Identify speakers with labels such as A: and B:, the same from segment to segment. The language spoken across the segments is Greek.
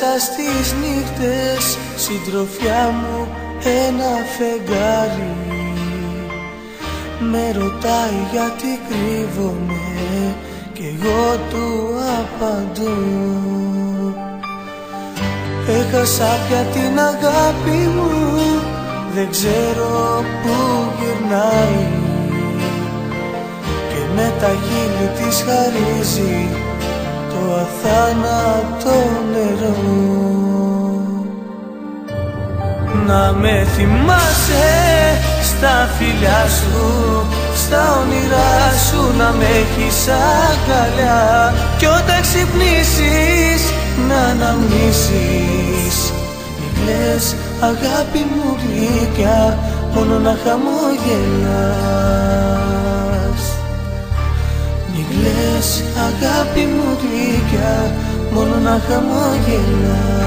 A: μέσα στις νύχτες, συντροφιά μου ένα φεγγάρι. Με ρωτάει γιατί κρύβομαι κι εγώ του απαντώ. Έχασα πια την αγάπη μου, δεν ξέρω που γυρνάει και με τα χείλη της χαρίζει το αθάνατο νερό. Να με θυμάσαι στα φιλιά σου, στα όνειρά σου, να με έχεις αγκαλιά κι όταν ξυπνήσεις να αναμνήσεις. Μην κλαις αγάπη μου γλυκιά, μόνο να χαμογελάς. Μην κλαις αγάπη μου γλυκιά, μόνο να χαμογελάς.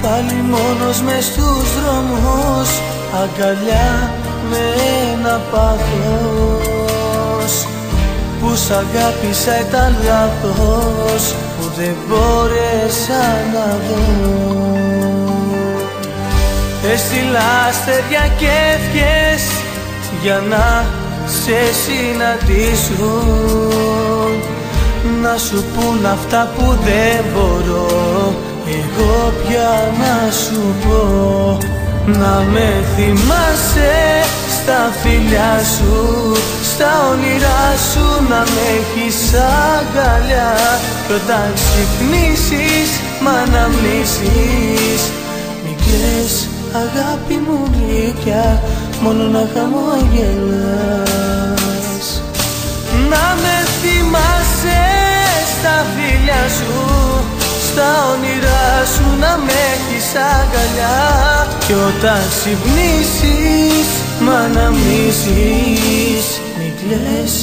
A: Πάλι μόνος μες στους δρόμους, αγκαλιά με ένα πάθος. Που σ' αγάπησα ήταν λάθος, που δεν μπόρεσα να δω. Έστειλα αστέρια και ευχές για να σε συναντήσουν, να σου πουν αυτά που δεν μπορώ εγώ πια να σου πω. Να με θυμάσαι στα φιλιά σου, στα όνειρά σου, να με έχεις αγκαλιά κι όταν ξυπνήσεις μ' αναμνήσεις. Μην κλαις αγάπη μου γλυκιά, μόνο να χαμογελάς. Να με θυμάσαι στα φιλιά σου, στα όνειρά σου, να με έχεις αγκαλιά κι όταν ξυπνήσεις μ' αναμνήσεις. Μην κλαις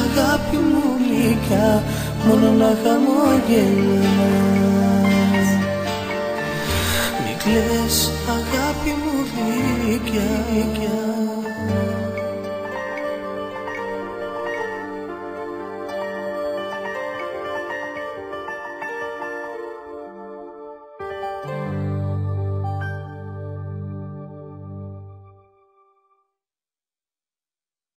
A: αγάπη μου γλυκιά, μόνο να χαμογελάς. Μην κλαις αγάπη μου γλυκιά.